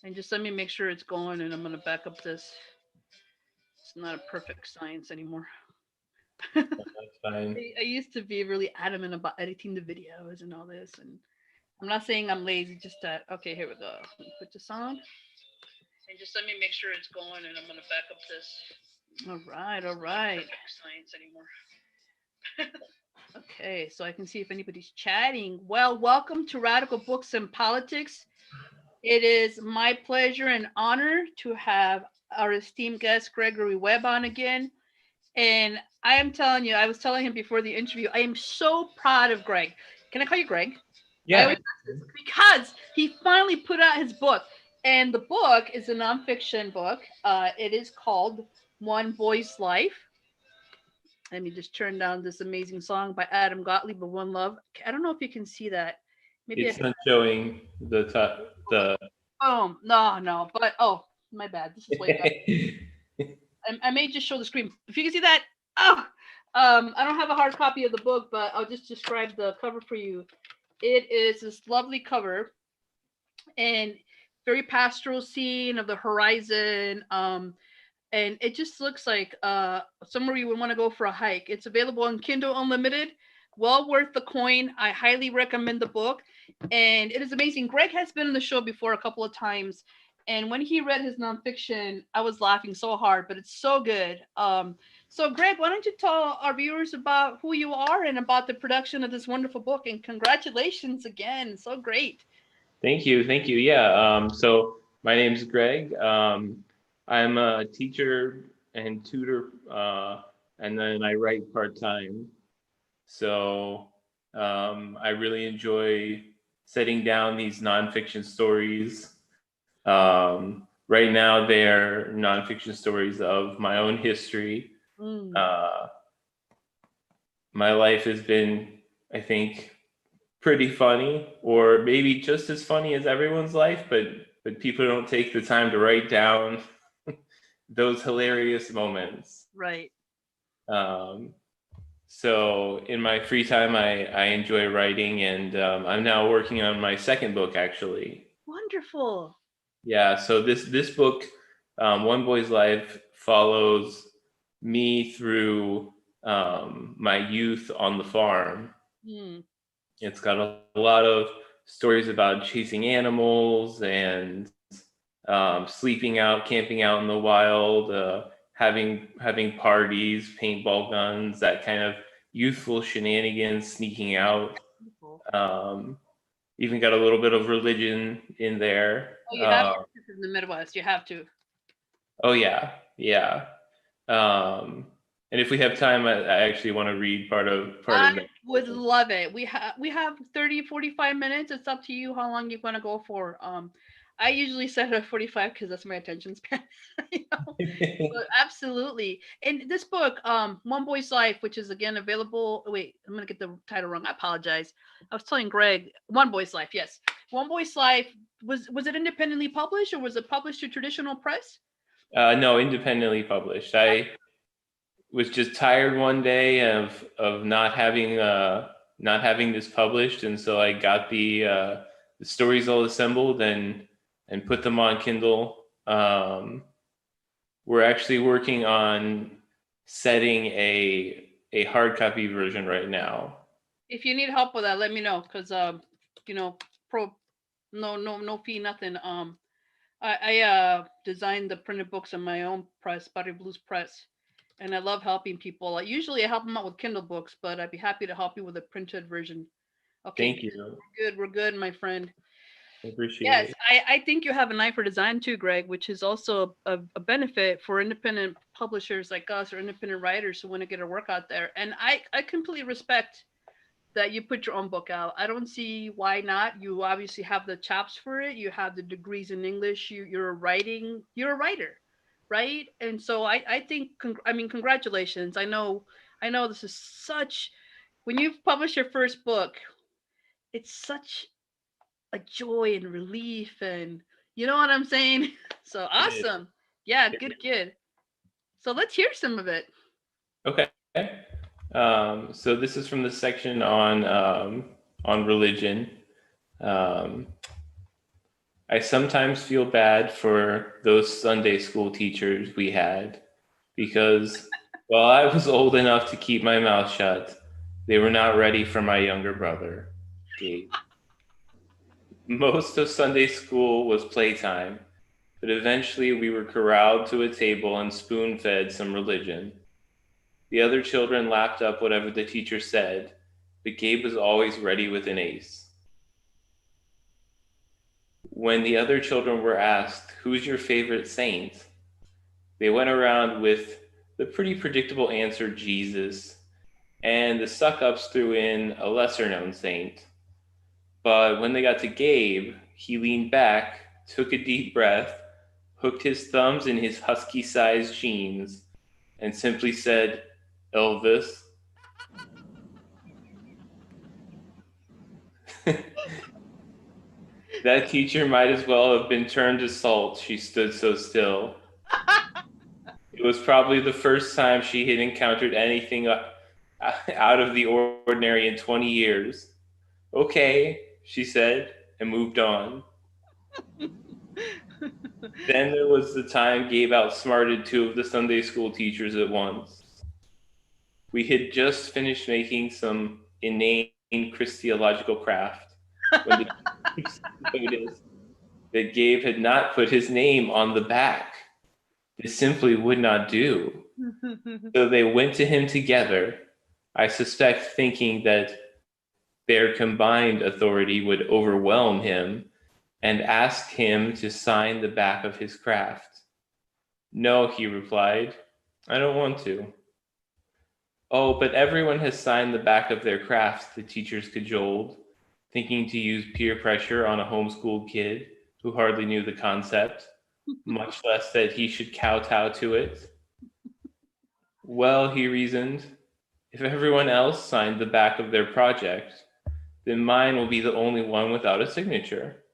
And just let me make sure it's going, and I'm gonna back up this. It's not a perfect science anymore. That's fine. I used to be really adamant about editing the videos and all this, and I'm not saying I'm lazy, just that. Okay, here we go. Let me put this on, and just let me make sure it's going, and I'm gonna back up this. All right, all right. Science anymore. Okay, so I can see if anybody's chatting. Well, welcome to Radical Books and Politics. It is my pleasure and honor to have our esteemed guest Gregory Webb on again. And I am telling you, I was telling him before the interview, I am so proud of Greg. Can I call you Greg? I Yeah. always ask this because he finally put out his book. And the book is a nonfiction book. It is called One Boy's Life. Let me just turn down this amazing song by Adam Gottlieb of One Love. I don't know if you can see that. Maybe I It's can. not showing the top, the. Oh, no, no. But, oh, my bad. This is way back. I may just show the screen. If you can see that, oh, I don't have a hard copy of the book, but I'll just describe the cover for you. It is this lovely cover and very pastoral scene of the horizon. And it just looks like somewhere you would want to go for a hike. It's available on Kindle Unlimited. Well worth the coin. I highly recommend the book, and it is amazing. Greg has been on the show before a couple of times, and when he read his nonfiction, I was laughing so hard. But it's so good. So Greg, why don't you tell our viewers about who you are and about the production of this wonderful book? And congratulations again, so great. Thank you, thank you. Yeah. So my name's Greg. I'm a teacher and tutor, and then I write part time. So I really enjoy setting down these nonfiction stories. Right now, they're nonfiction stories of my own history. Mm, Uh, my life has been, I think, pretty funny, or maybe just as funny as everyone's life, but people don't take the time to write down those hilarious moments. right. Um, so in my free time, I enjoy writing, and I'm now working on my second book, actually. Wonderful. Yeah, so this book, One Boy's Life, follows me through my youth on the farm. Mm, It's got a lot of stories about chasing animals and sleeping out, camping out in the wild, having parties, paintball guns, that kind of youthful shenanigans, sneaking out. wonderful. Um, Even got a little bit of religion in there. Oh, you have to. This is in the Midwest. You have to. Oh yeah, yeah. Um, and if we have time, I actually want to read part of I that. would love it. We have 30, 45 minutes. It's up to you how long you want to go for. I usually set it at 45 because that's my attention span. you know? But absolutely. And this book, One Boy's Life, which is again available. Wait, I'm gonna get the title wrong. I apologize. I was telling Greg, One Boy's Life. Yes, One Boy's Life was it independently published or was it published to traditional press? No, independently published. I was just tired one day of not having this published, and so I got the stories all assembled and put them on Kindle. We're actually working on setting a hard copy version right now. If you need help with that, let me know because you know, pro no fee, nothing. I designed the printed books on my own press, Buttery Blues Press, and I love helping people. Usually I help them out with Kindle books, but I'd be happy to help you with a printed version. Okay, Thank you. we're good, my friend. I appreciate Yes, it. I think you have an eye for design too, Greg, which is also a benefit for independent publishers like us or independent writers who want to get our work out there. And I completely respect that you put your own book out. I don't see why not. You obviously have the chops for it. You have the degrees in English. You're a writer, right? And so I think I mean congratulations. I know this is such when you've published your first book, it's such a joy and relief and you know what I'm saying? So It is. awesome. Yeah, It good good. So let's hear some of it. Okay. So this is from the section on religion. Um, I sometimes feel bad for those Sunday school teachers we had because while I was old enough to keep my mouth shut, they were not ready for my younger brother, Gabe. Most of Sunday school was playtime, but eventually we were corralled to a table and spoon-fed some religion. The other children lapped up whatever the teacher said, but Gabe was always ready with an ace. When the other children were asked, "Who's your favorite saint?" they went around with the pretty predictable answer, Jesus, and the suck-ups threw in a lesser-known saint. But when they got to Gabe, he leaned back, took a deep breath, hooked his thumbs in his husky-sized jeans, and simply said, "Elvis." That teacher might as well have been turned to salt. She stood so still. It was probably the first time she had encountered anything out of the ordinary in 20 years. "Okay," she said, and moved on. Then there was the time Gabe outsmarted two of the Sunday school teachers at once. We had just finished making some inane Christological craft when the teachers noticed that Gabe had not put his name on the back. This simply would not do. So they went to him together, I suspect thinking that their combined authority would overwhelm him, and asked him to sign the back of his craft. "No," he replied, "I don't want to." "Oh, but everyone has signed the back of their crafts," the teachers cajoled, thinking to use peer pressure on a homeschooled kid who hardly knew the concept, much less that he should kowtow to it. "Well," he reasoned, "if everyone else signed the back of their project, then mine will be the only one without a signature."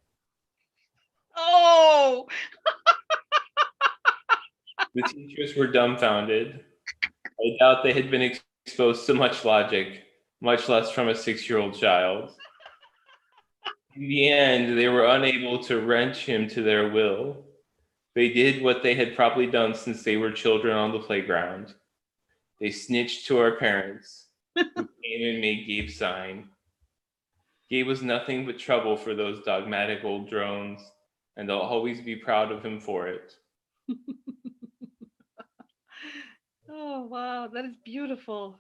Oh, The teachers were dumbfounded. I doubt they had been exposed to much logic, much less from a 6-year-old child. In the end, they were unable to wrench him to their will. They did what they had probably done since they were children on the playground. They snitched to our parents, who came and made Gabe sign. Gabe was nothing but trouble for those dogmatic old drones, and they'll always be proud of him for it. oh wow, that is beautiful.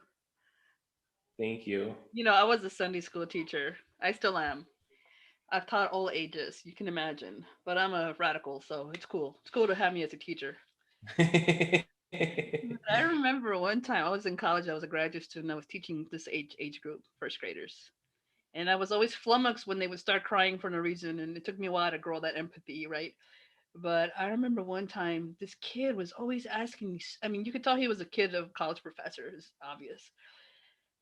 Thank you. You know, I was a Sunday school teacher. I still am. I've taught all ages, you can imagine. But I'm a radical, so it's cool. It's cool to have me as a teacher. I remember one time I was in college, I was a graduate student, I was teaching this age group, first graders. And I was always flummoxed when they would start crying for no reason. And it took me a while to grow that empathy, right? But I remember one time this kid was always asking me. I mean, you could tell he was a kid of college professor, it's obvious.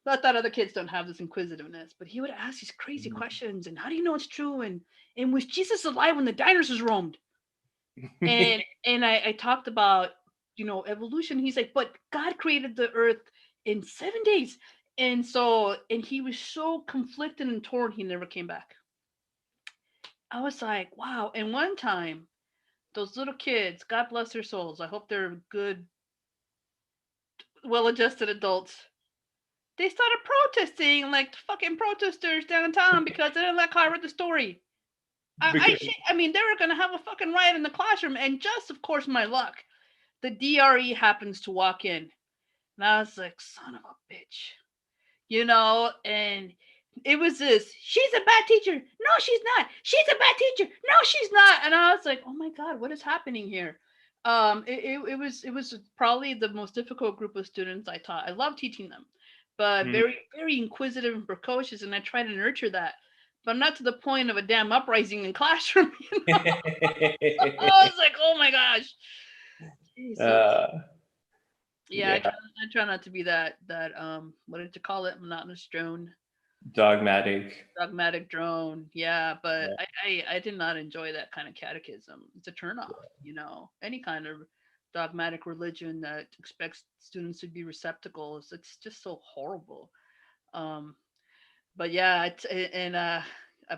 Not that other kids don't have this inquisitiveness, but he would ask these crazy questions. And how do you know it's true? And was Jesus alive when the dinosaurs roamed? And I talked about evolution. He's like, but God created the earth in 7 days. And he was so conflicted and torn, he never came back. I was like, wow. And one time, those little kids, God bless their souls, I hope they're good, well adjusted adults, they started protesting like fucking protesters downtown because they didn't like how I read the story. I mean, they were gonna have a fucking riot in the classroom, and just of course my luck, the DRE happens to walk in, and I was like, son of a bitch, and it was this. She's a bad teacher. No, she's not. She's a bad teacher. No, she's not. And I was like, oh my god, what is happening here? It was probably the most difficult group of students I taught. I love teaching them, but very very inquisitive and precocious, and I try to nurture that, but not to the point of a damn uprising in classroom. I was like, oh my gosh, Jesus. Yeah, Yeah, I try not to be that what did you call it? Monotonous drone. dogmatic. Dogmatic drone. Yeah, but I did not enjoy that kind of catechism. It's a turnoff, Any kind of dogmatic religion that expects students to be receptacles, it's just so horrible. Um, but yeah, and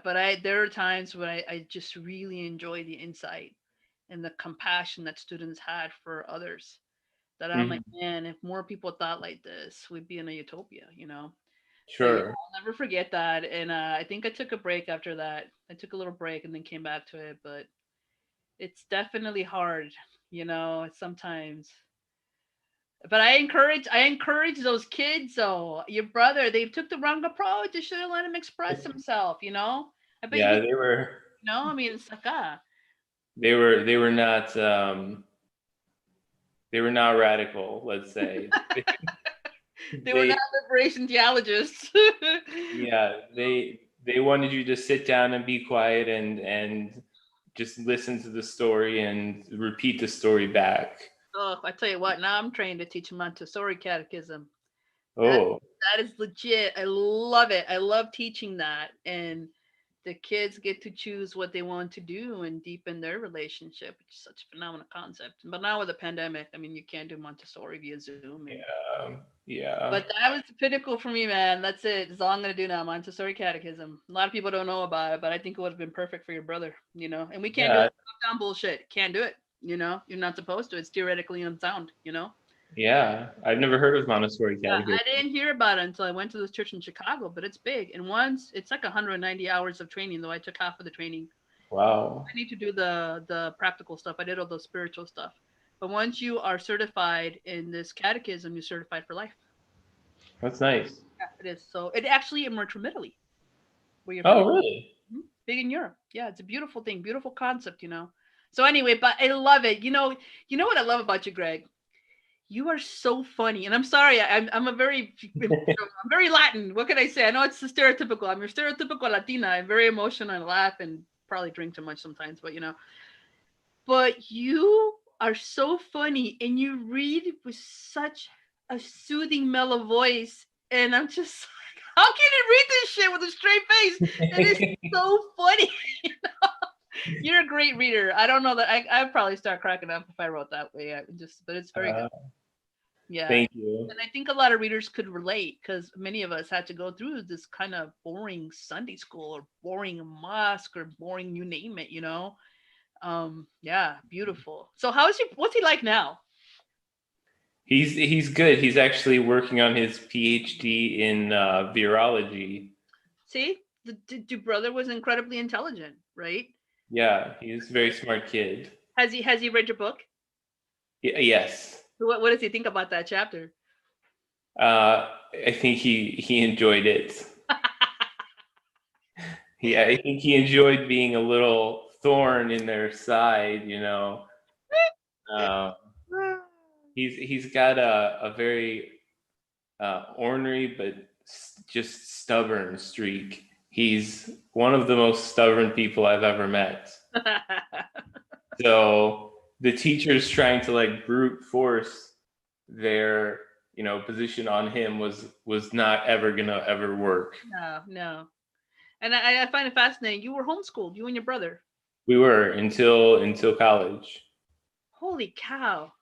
But there are times when I just really enjoy the insight and the compassion that students had for others. That I'm like, Mhm. man, if more people thought like this, we'd be in a utopia, you know? But yeah, Sure. I'll never forget that. And I think I took a break after that. I took a little break and then came back to it. But it's definitely hard, sometimes. But I encourage those kids though. Your brother, they took the wrong approach. You should have let him express himself. I bet he, Yeah, I mean, it's like they were not they were not radical, let's say. they were not They liberation geologists. yeah, they wanted you to sit down and be quiet and just listen to the story and repeat the story back. Oh, I tell you what, now I'm trained to teach Montessori Catechism. That Oh, that is legit. I love it. I love teaching that. And the kids get to choose what they want to do and deepen their relationship, which is such a phenomenal concept. But now with the pandemic, I mean, you can't do Montessori via Zoom. yeah. But that was the pinnacle for me, man. That's it. That's all I'm gonna do now. Montessori Catechism. A lot of people don't know about it, but I think it would have been perfect for your brother. And we can't do Yeah, the top down bullshit. Can't do it. You're not supposed to. It's theoretically unsound. yeah. I've never heard of Montessori Yeah, Catechism. I didn't hear about it until I went to this church in Chicago, but it's big. And once it's like 190 hours of training, though I took half of the training. Wow. I need to do the practical stuff. I did all the spiritual stuff. But once you are certified in this catechism, you're certified for life. That's nice. Yeah, it is. So it actually emerged from Italy, where you're from. Oh, really? Big in Europe. Yeah, it's a beautiful thing, beautiful concept. So anyway, but I love it. You know what I love about you, Greg? You are so funny, and I'm sorry. I'm a very I'm very Latin. What can I say? I know it's the stereotypical. I'm your stereotypical Latina. I'm very emotional and laugh and probably drink too much sometimes, but you are so funny and you read with such a soothing, mellow voice. And I'm just like, how can you read this shit with a straight face? It is so funny. You're a great reader. I don't know that I'd probably start cracking up if I wrote that way. But it's very good. Uh, Yeah. Thank you. And I think a lot of readers could relate because many of us had to go through this kind of boring Sunday school or boring mosque or boring you name it. Yeah, beautiful. So what's he like now? He's good. He's actually working on his PhD in virology. See, the brother was incredibly intelligent, right? Yeah, he's a very smart kid. Has he read your book? Yes. What does he think about that chapter? I think he enjoyed it. I think he enjoyed being a little thorn in their side. Uh, he's got a very ornery but just stubborn streak. He's one of the most stubborn people I've ever met. So the teachers trying to like brute force their position on him was not ever gonna ever work. No, no. And I find it fascinating. You were homeschooled, you and your brother. We were until college. Holy cow.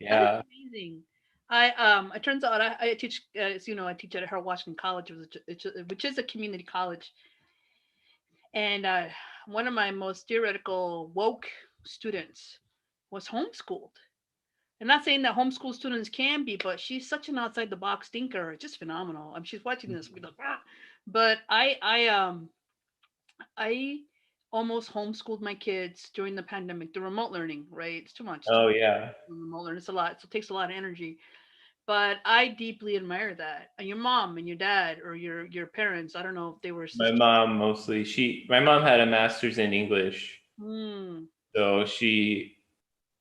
That is Yeah. amazing. It turns out I teach, as you know, I teach at Harold Washington College, which is a community college, and one of my most theoretical woke students was homeschooled. I'm not saying that homeschool students can be, but she's such an outside the box thinker, just phenomenal. She's watching this, we're like, "Ah." But I almost homeschooled my kids during the pandemic, the remote learning, right? It's too much. It's too Oh much yeah. remote learning. It's a lot. So it takes a lot of energy. But I deeply admire that. And your mom and your dad or your parents, I don't know if they were My sisters. mom mostly. My mom had a master's in English, Hmm. so she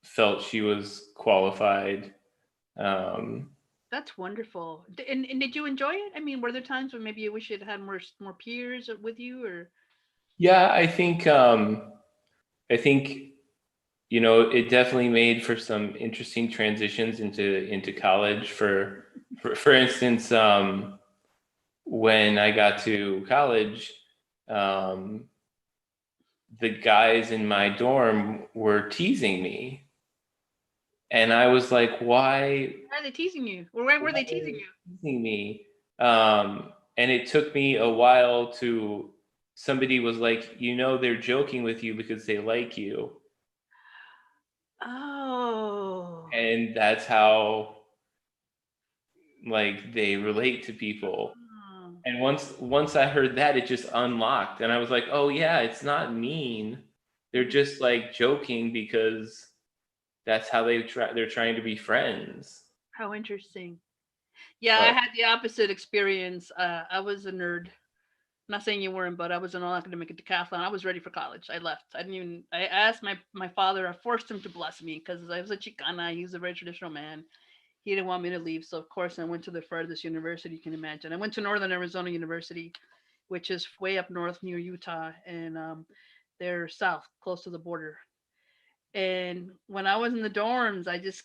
felt she was qualified. Um, That's wonderful. And did you enjoy it? I mean, were there times when maybe you wish you'd had more peers with you or yeah, I think it definitely made for some interesting transitions into college. For instance, when I got to college, um, the guys in my dorm were teasing me, and I was like, "Why? why are they teasing you? Or why were Why they are teasing they you? teasing me?" And it took me a while to somebody was like, they're joking with you because they like you. Oh. And that's how like they relate to people. Oh. And once I heard that, it just unlocked, and I was like, oh yeah, it's not mean. They're just like joking because that's how they're trying to be friends. How interesting. Yeah, I But had the opposite experience. I was a nerd. I'm not saying you weren't, but I was an all academic decathlon. I was ready for college. I left. I didn't even. I asked my father. I forced him to bless me because I was a Chicana. He was a very traditional man. He didn't want me to leave, so of course I went to the furthest university you can imagine. I went to Northern Arizona University, which is way up north near Utah, and they're south, close to the border. And when I was in the dorms, I just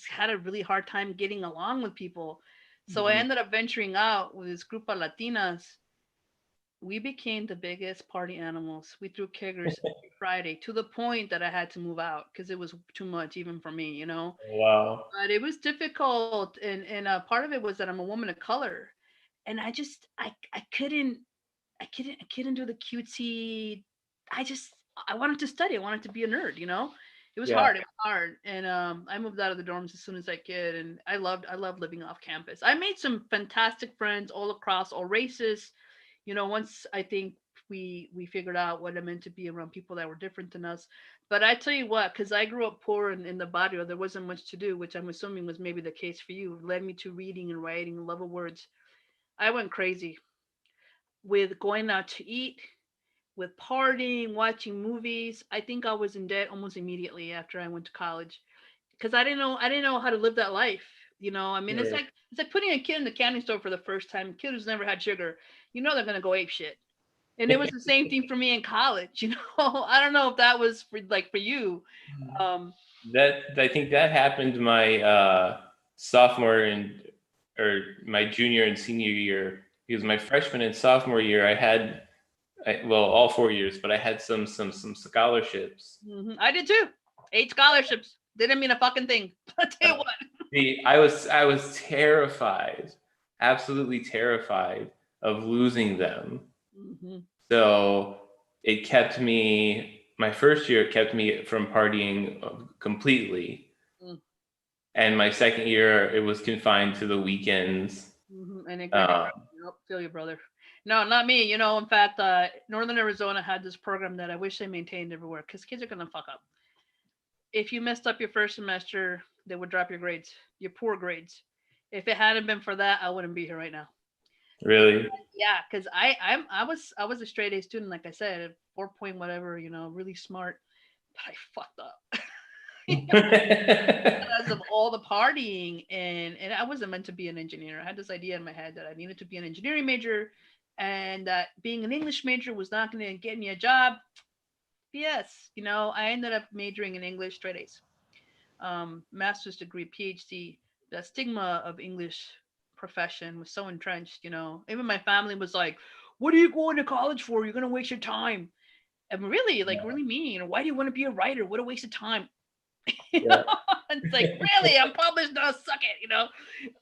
had a really hard time getting along with people. So I mhm. ended up venturing out with this group of Latinas. We became the biggest party animals. We threw keggers every Friday to the point that I had to move out because it was too much even for me, you know. Wow. But it was difficult, and part of it was that I'm a woman of color, and I couldn't do the cutesy. I just I wanted to study. I wanted to be a nerd. You know, it was Yeah. hard. It was hard, and I moved out of the dorms as soon as I could, and I loved living off campus. I made some fantastic friends all across all races. You know, once I think we figured out what it meant to be around people that were different than us. But I tell you what, because I grew up poor in the barrio, there wasn't much to do, which I'm assuming was maybe the case for you. Led me to reading and writing, love of words. I went crazy with going out to eat, with partying, watching movies. I think I was in debt almost immediately after I went to college because I didn't know how to live that life. You know, I mean, Sure. it's like putting a kid in the candy store for the first time. A kid who's never had sugar, you know, they're gonna go ape shit. And it was the same thing for me in college. You know, I don't know if that was for you. Um, That I think that happened my sophomore or my junior and senior year, because my freshman and sophomore year well, all 4 years, but I had some scholarships. I did too. 8 scholarships didn't mean a fucking thing. I'll tell you what. I was terrified, absolutely terrified of losing them. Hmm. So my first year, it kept me from partying completely. And my second year, it was confined to the weekends. And it greatly, Um, nope, feel you, brother. No, not me. You know, in fact, Northern Arizona had this program that I wish they maintained everywhere because kids are gonna fuck up. If you messed up your first semester, they would drop your grades, your poor grades. If it hadn't been for that, I wouldn't be here right now. Because really. yeah, because I was a straight A student, like I said, 4 point whatever, you know, really smart, but I fucked up. Because of all the partying, and I wasn't meant to be an engineer. I had this idea in my head that I needed to be an engineering major and that being an English major was not going to get me a job. Yes, you know, I ended up majoring in English, straight A's. Master's degree, PhD. The stigma of English profession was so entrenched, you know. Even my family was like, "What are you going to college for? You're going to waste your time." And really, like, really mean. Why do you want to be a writer? What a waste of time. You know, Yeah. it's like, really, I'm published now, suck it, you know.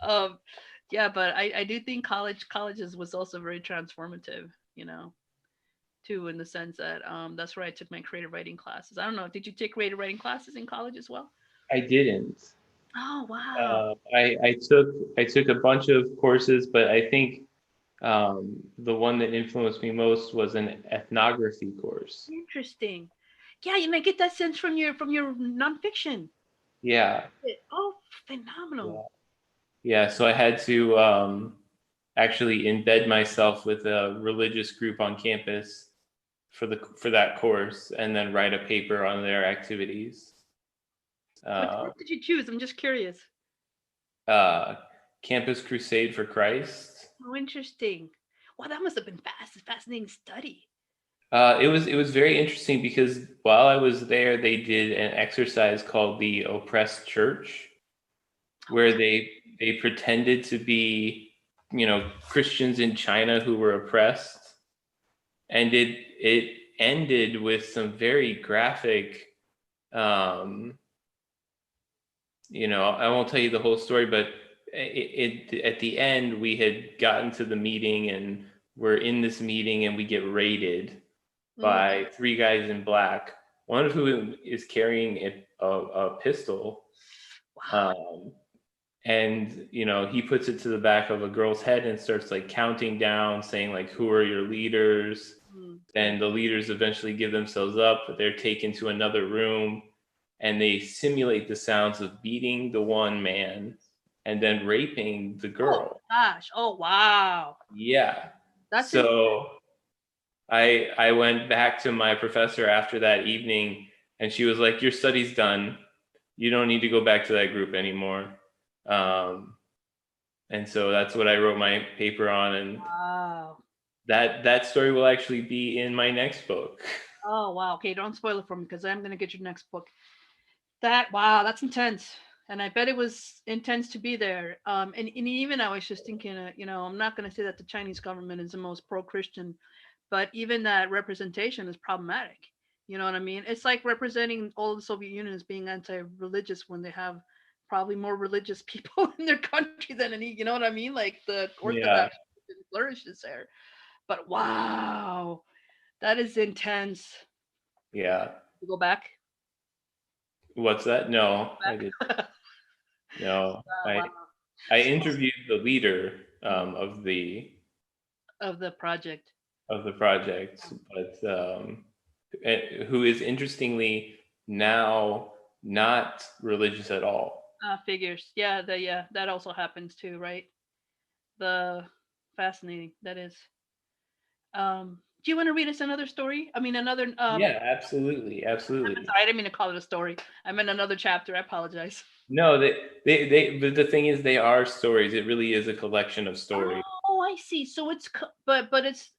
um yeah, but I do think colleges was also very transformative, you know, too, in the sense that that's where I took my creative writing classes. I don't know, did you take creative writing classes in college as well? I didn't. Oh, wow. I took a bunch of courses, but I think the one that influenced me most was an ethnography course. Interesting. Yeah, you know, I get that sense from your nonfiction. Yeah, Oh, phenomenal. yeah, yeah. So I had to actually embed myself with a religious group on campus for that course, and then write a paper on their activities. What Uh, did you choose? I'm just curious. uh, Campus Crusade for Christ. Oh, interesting. Wow, that must have been fascinating study. It was very interesting because while I was there, they did an exercise called the Oppressed Church, where they pretended to be, Christians in China who were oppressed, and it ended with some very graphic. Um, I won't tell you the whole story, but at the end, we had gotten to the meeting, and we're in this meeting and we get raided by three guys in black, one of whom is carrying a pistol. And, you know, he puts it to the back of a girl's head and starts like counting down, saying like, who are your leaders? And the leaders eventually give themselves up, but they're taken to another room and they simulate the sounds of beating the one man and then raping the girl. Oh gosh. Oh wow. Yeah. That's so I went back to my professor after that evening and she was like, your study's done. You don't need to go back to that group anymore. And so that's what I wrote my paper on. And wow. that story will actually be in my next book. Oh wow. Okay, don't spoil it for me because I'm gonna get your next book. Wow, that's intense. And I bet it was intense to be there. And even I was just thinking, you know, I'm not going to say that the Chinese government is the most pro-Christian, but even that representation is problematic. You know what I mean? It's like representing all of the Soviet Union as being anti-religious when they have probably more religious people in their country than any. You know what I mean? Like the Orthodox flourishes there. But wow, that is intense. Yeah. You go back. What's that? No, I didn't. No, Wow. I interviewed the leader of the project. But who is interestingly now not religious at all. Figures. Yeah, that also happens too, right? The fascinating that is. Do you want to read us another story? I mean, another. Yeah, absolutely. I'm sorry, I didn't mean to call it a story. I meant another chapter. I apologize. No, but the thing is, they are stories. It really is a collection of stories. Oh, I see. So it's but it's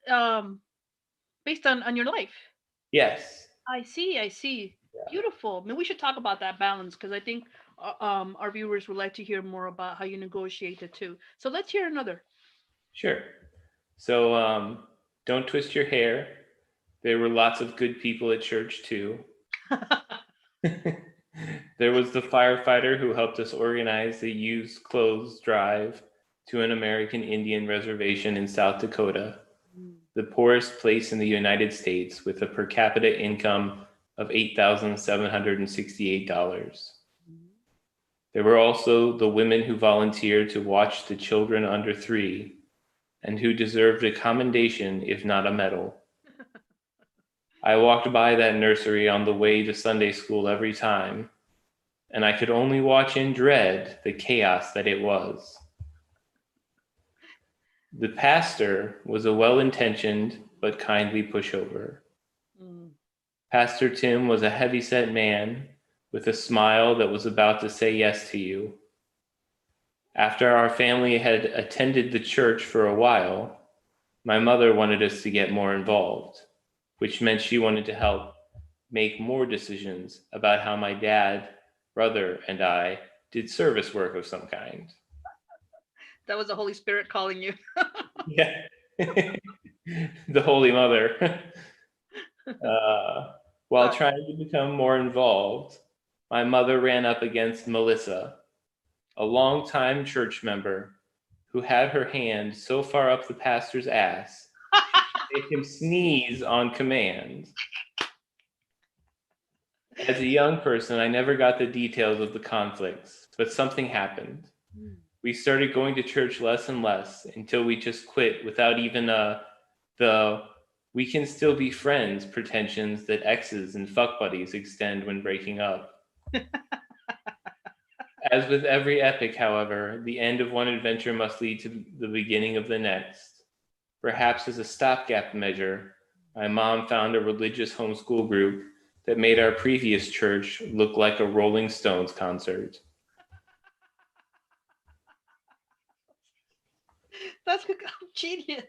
based on your life. Yes. I see. Yeah. Beautiful. I mean, we should talk about that balance because I think our viewers would like to hear more about how you negotiate it too. So let's hear another. Sure. So don't twist your hair. There were lots of good people at church too. There was the firefighter who helped us organize the used clothes drive to an American Indian reservation in South Dakota, the poorest place in the United States with a per capita income of $8,768. There were also the women who volunteered to watch the children under 3 and who deserved a commendation, if not a medal. I walked by that nursery on the way to Sunday school every time, and I could only watch in dread the chaos that it was. The pastor was a well-intentioned but kindly pushover. Pastor Tim was a heavy-set man with a smile that was about to say yes to you. After our family had attended the church for a while, my mother wanted us to get more involved, which meant she wanted to help make more decisions about how my dad, brother, and I did service work of some kind. That was the Holy Spirit calling you. Yeah. The Holy Mother. While trying to become more involved, my mother ran up against Melissa, a longtime church member who had her hand so far up the pastor's ass, she made him sneeze on command. As a young person, I never got the details of the conflicts, but something happened. We started going to church less and less until we just quit without even the we can still be friends pretensions that exes and fuck buddies extend when breaking up. As with every epic, however, the end of one adventure must lead to the beginning of the next. Perhaps as a stopgap measure, my mom found a religious homeschool group that made our previous church look like a Rolling Stones concert. That's genius.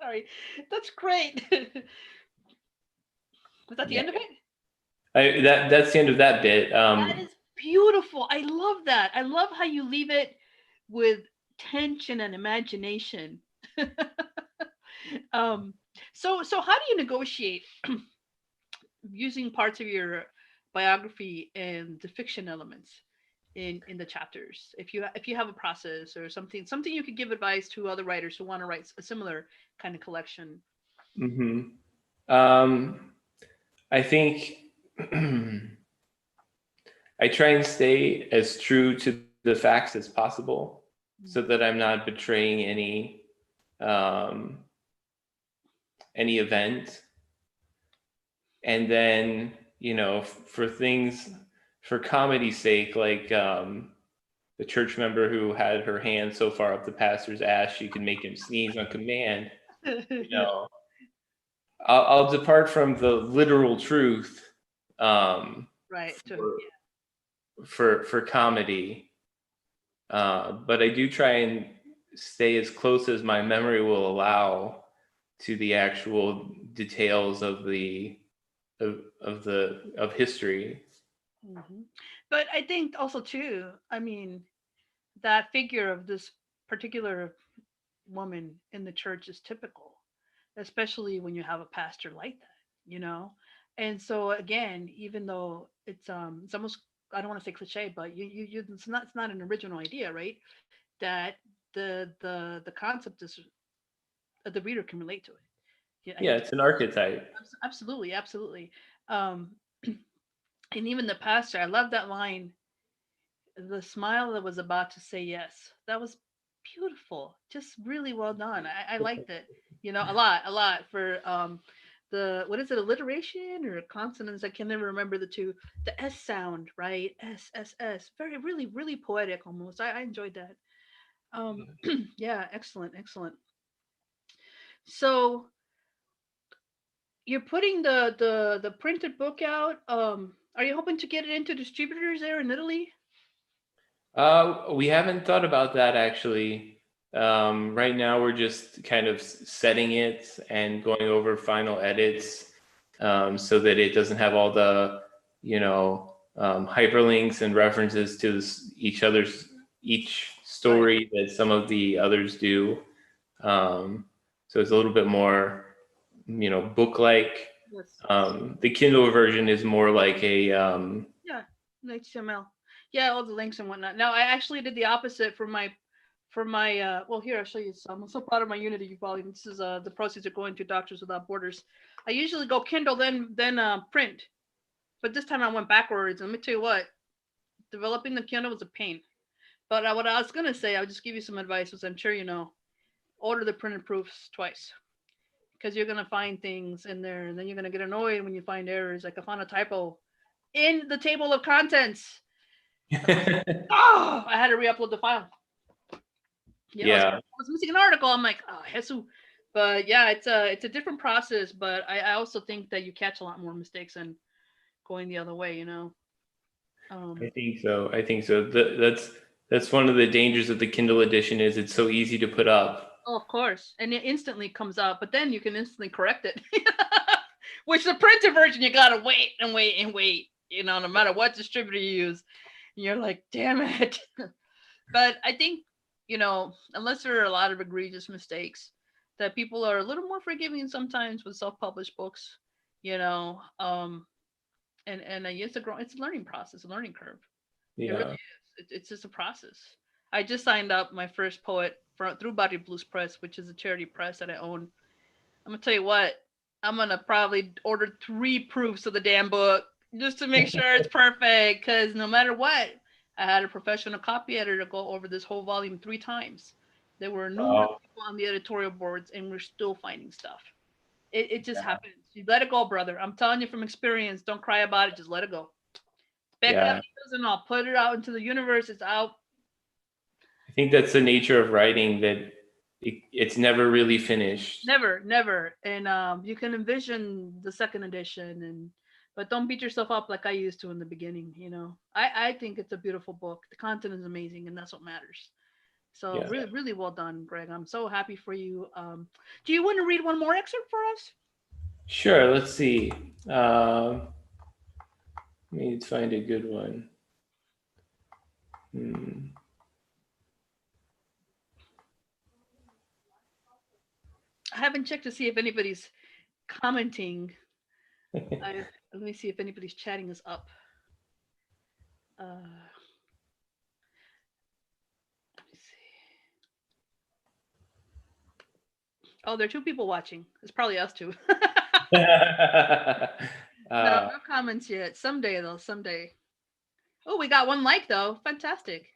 Sorry, that's great. Was that the end of it? That's the end of that bit. That is beautiful. I love that. I love how you leave it with tension and imagination. So how do you negotiate using parts of your biography and the fiction elements? in the chapters. If you have a process or something you could give advice to other writers who want to write a similar kind of collection. Mm-hmm. I think I try and stay as true to the facts as possible so that I'm not betraying any event. And then, for things, for comedy's sake, like the church member who had her hand so far up the pastor's ass she could make him sneeze on command, you know, I'll depart from the literal truth Right. for comedy. But I do try and stay as close as my memory will allow to the actual details of history. Mm-hmm. But I think also too, I mean, that figure of this particular woman in the church is typical, especially when you have a pastor like that, you know. And so again, even though it's almost, I don't want to say cliche, but it's not an original idea, right? That the concept is the reader can relate to it. Yeah, I Yeah, think it's an archetype. absolutely, absolutely. Um, and even the pastor, I love that line, the smile that was about to say yes. That was beautiful. Just really well done. I liked it. A lot for the, what is it, alliteration or consonants? I can never remember the two. The S sound, right? S S S. Very, really, really poetic almost. I enjoyed that. Um, yeah, excellent, excellent. So you're putting the printed book out. Are you hoping to get it into distributors there in Italy? We haven't thought about that actually. Right now, we're just kind of setting it and going over final edits, so that it doesn't have all the, hyperlinks and references to each story that some of the others do. So it's a little bit more, book-like. Yes. The Kindle version is more like a Yeah, in HTML. Yeah, all the links and whatnot. No, I actually did the opposite for my well, here I'll show you some. I'm so proud of my Unity volume. This is the proceeds are going to Doctors Without Borders. I usually go Kindle then print. But this time I went backwards. And let me tell you what, developing the Kindle was a pain. But what I was gonna say, I'll just give you some advice, which I'm sure you know. Order the printed proofs twice. Because you're gonna find things in there and then you're gonna get annoyed when you find errors. Like I found a typo in the table of contents. Oh, I had to re-upload the file. yeah. I was missing an article. I'm like, oh, Jesus. But yeah, it's a different process. But I also think that you catch a lot more mistakes than going the other way. I think so. That's one of the dangers of the Kindle edition is it's so easy to put up. Oh, of course, and it instantly comes out. But then you can instantly correct it. Which the printed version, you gotta wait and wait and wait. No matter what distributor you use, you're like, damn it. But I think, unless there are a lot of egregious mistakes, that people are a little more forgiving sometimes with self-published books, you know. And it's a learning process, a learning curve. It really Yeah. is. It's just a process. I just signed up my first poet through Body Blues Press, which is a charity press that I own. I'm gonna tell you what, I'm gonna probably order 3 proofs of the damn book just to make sure it's perfect. Because no matter what, I had a professional copy editor go over this whole volume 3 times. There were numerous Oh, people on the editorial boards, and we're still finding stuff. It just happens. You let it go, brother. I'm telling you from experience. Don't cry about it. Just let it go. Back up, yeah. and I'll put it out into the universe. It's out. I think that's the nature of writing, that it's never really finished. Never, never. And you can envision the second edition, but don't beat yourself up like I used to in the beginning. I think it's a beautiful book. The content is amazing, and that's what matters. So Yeah. really, really well done, Greg. I'm so happy for you. Do you want to read one more excerpt for us? Sure. Let's see. Let me find a good one. I haven't checked to see if anybody's commenting. Let me see if anybody's chatting us up. Uh, Oh, there are two people watching. It's probably us two. No, uh, no comments yet. Someday though, someday. Oh, we got one like though. Fantastic.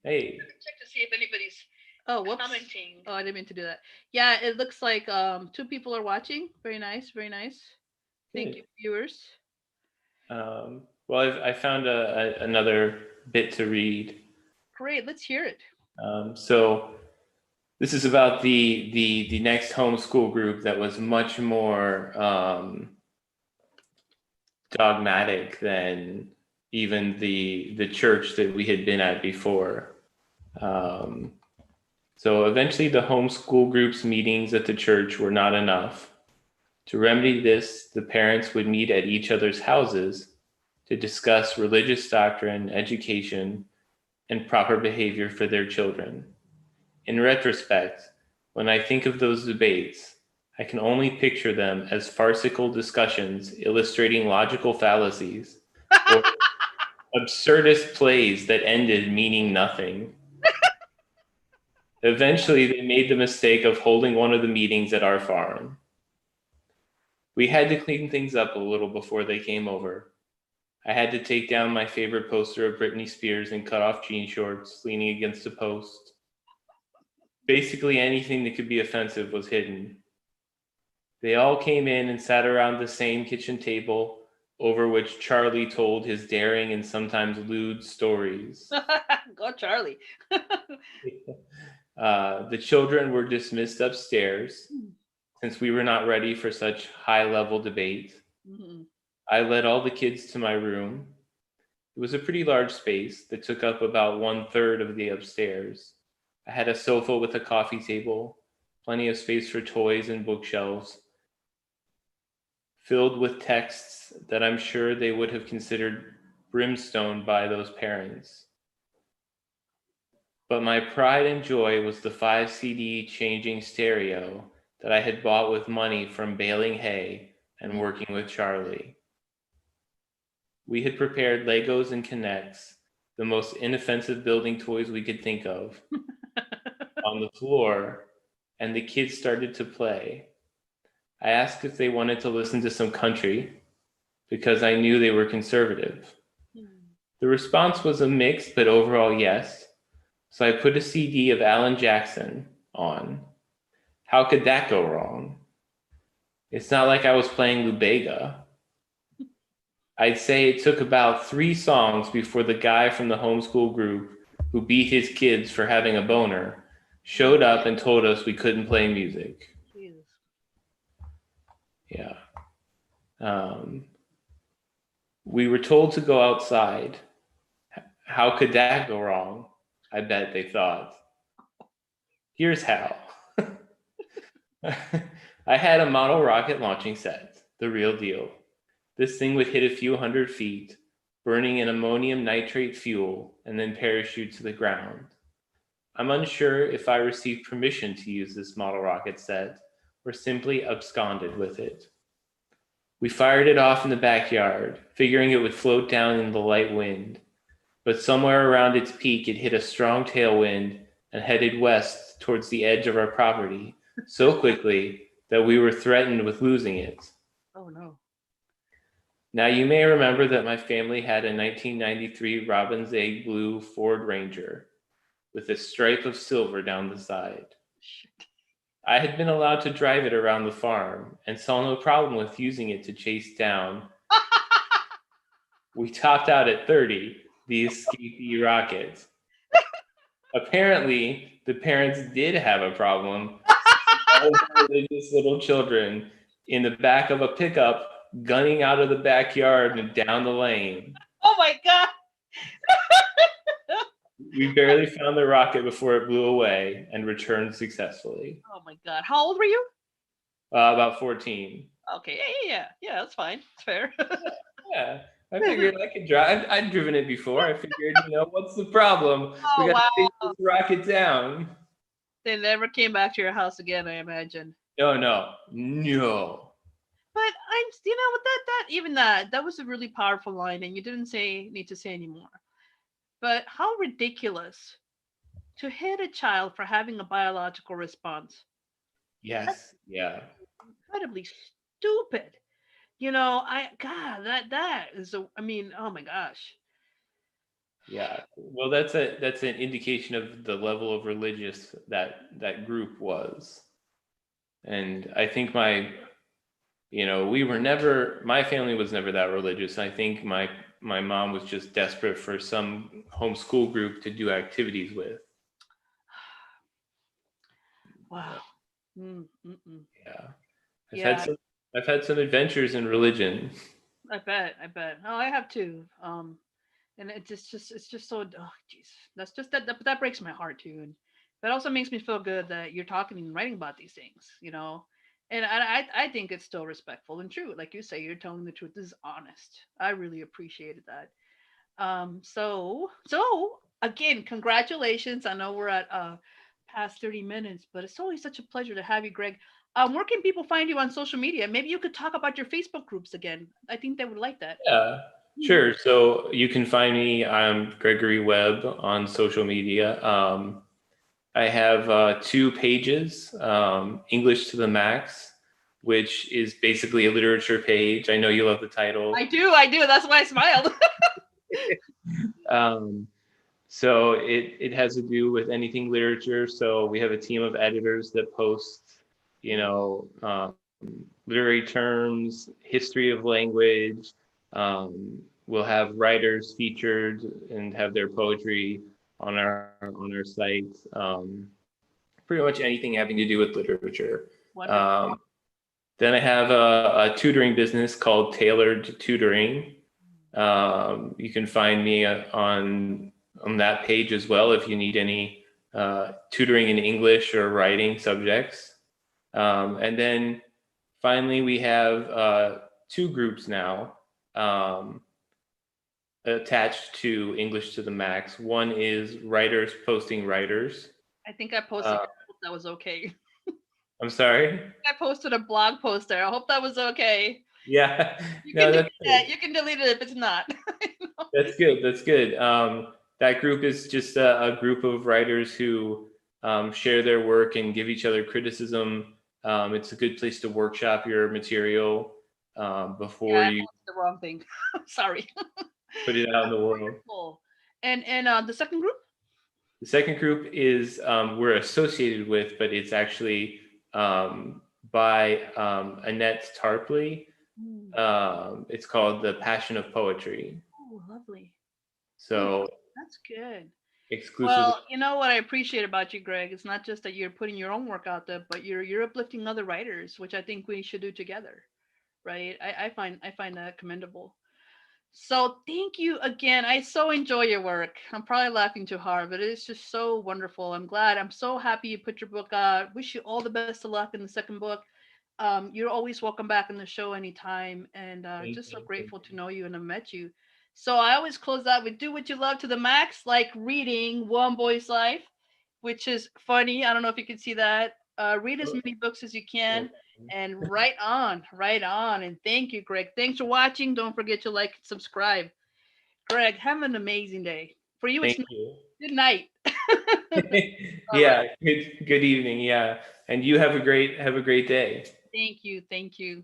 hey, Check to see if anybody's commenting. Oh, I didn't mean to do that. Yeah, it looks like two people are watching. Very nice, very nice. Thank good. you, viewers. Well, I found another bit to read. Great, let's hear it. So this is about the next homeschool group that was much more dogmatic than even the church that we had been at before. Um, so eventually, the homeschool group's meetings at the church were not enough. To remedy this, the parents would meet at each other's houses to discuss religious doctrine, education, and proper behavior for their children. In retrospect, when I think of those debates, I can only picture them as farcical discussions illustrating logical fallacies or absurdist plays that ended meaning nothing. Eventually, they made the mistake of holding one of the meetings at our farm. We had to clean things up a little before they came over. I had to take down my favorite poster of Britney Spears in cut-off jean shorts, leaning against a post. Basically, anything that could be offensive was hidden. They all came in and sat around the same kitchen table, over which Charlie told his daring and sometimes lewd stories. Go, Charlie. The children were dismissed upstairs, since we were not ready for such high-level debate. Mhm. I led all the kids to my room. It was a pretty large space that took up about 1/3 of the upstairs. I had a sofa with a coffee table, plenty of space for toys and bookshelves, filled with texts that I'm sure they would have considered brimstone by those parents. But my pride and joy was the 5 CD changing stereo that I had bought with money from baling hay and working with Charlie. We had prepared Legos and Kinects, the most inoffensive building toys we could think of, on the floor, and the kids started to play. I asked if they wanted to listen to some country, because I knew they were conservative. The response was a mix, but overall yes. So I put a CD of Alan Jackson on. How could that go wrong? It's not like I was playing Lubega. I'd say it took about 3 songs before the guy from the homeschool group who beat his kids for having a boner showed up and told us we couldn't play music. Jesus. Yeah. We were told to go outside. How could that go wrong? I bet they thought. Here's how. I had a model rocket launching set, the real deal. This thing would hit a few hundred feet, burning in ammonium nitrate fuel, and then parachute to the ground. I'm unsure if I received permission to use this model rocket set or simply absconded with it. We fired it off in the backyard, figuring it would float down in the light wind. But somewhere around its peak, it hit a strong tailwind and headed west towards the edge of our property so quickly that we were threatened with losing it. Oh no. Now, you may remember that my family had a 1993 Robin's Egg Blue Ford Ranger with a stripe of silver down the side. I had been allowed to drive it around the farm and saw no problem with using it to chase down. We topped out at 30, the escapee rocket. Apparently, the parents did have a problem. All the religious little children in the back of a pickup gunning out of the backyard and down the lane. Oh my God. We barely found the rocket before it blew away and returned successfully. Oh my God. How old were you? About 14. Okay. Yeah, that's fine. It's fair. Yeah, I figured I could drive. I'd driven it before. I figured, what's the problem? Oh, We got to wow. take this rocket down. They never came back to your house again, I imagine. No. But that was a really powerful line, and you didn't need to say anymore. But how ridiculous to hit a child for having a biological response. Yes. Yeah. Incredibly stupid. That is I mean, oh my gosh. Yeah. Well, that's an indication of the level of religious that group was. And I think my family was never that religious. I think my mom was just desperate for some homeschool group to do activities with. Wow. Mm. Yeah. I've had Yeah, some I've had some adventures in religion. I bet. I bet. Oh, I have too. And it's just so, oh jeez, that's just that breaks my heart too, and that also makes me feel good that you're talking and writing about these things. And I think it's still respectful and true, like you say, you're telling the truth. This is honest. I really appreciated that. So again, congratulations. I know we're at past 30 minutes, but it's always such a pleasure to have you, Greg. Where can people find you on social media? Maybe you could talk about your Facebook groups again. I think they would like that. Yeah, sure. So you can find me. I'm Gregory Webb on social media. I have 2 pages, English to the Max, which is basically a literature page. I know you love the title. I do. That's why I smiled. Um, so it has to do with anything literature. So we have a team of editors that post, literary terms, history of language. We'll have writers featured and have their poetry on our site. Pretty much anything having to do with literature. Wonderful. Then I have a tutoring business called Tailored Tutoring. You can find me on that page as well if you need any tutoring in English or writing subjects. And then finally, we have 2 groups now attached to English to the Max. One is writers posting writers. I think I posted. I hope that was okay. I'm sorry. I posted a blog post there. I hope that was okay. Yeah, You can no, delete that's that. good. You can delete it if it's not. That's good. That's good. That group is just a group of writers who share their work and give each other criticism. It's a good place to workshop your material Yeah, before I you posted the wrong thing. Sorry. put it out in the world. Cool. And the second group? The second group is we're associated with, but it's actually by Annette Tarpley. It's called The Passion of Poetry. Oh, lovely. So That's good. exclusively. Well, you know what I appreciate about you, Greg? It's not just that you're putting your own work out there, but you're uplifting other writers, which I think we should do together, right? I find that commendable. So thank you again. I so enjoy your work. I'm probably laughing too hard, but it's just so wonderful. I'm glad. I'm so happy you put your book out. Wish you all the best of luck in the second book. You're always welcome back on the show anytime, and Thank just so you. grateful to know you and have met you. So I always close out with "Do what you love to the max," like reading One Boy's Life, which is funny. I don't know if you can see that. Read as many books as you can, and write on. And thank you, Greg. Thanks for watching. Don't forget to like and subscribe. Greg, have an amazing day. For you, it's Thank you. good night. All right. Yeah, good evening. Yeah. And you have a great day. Thank you. Thank you.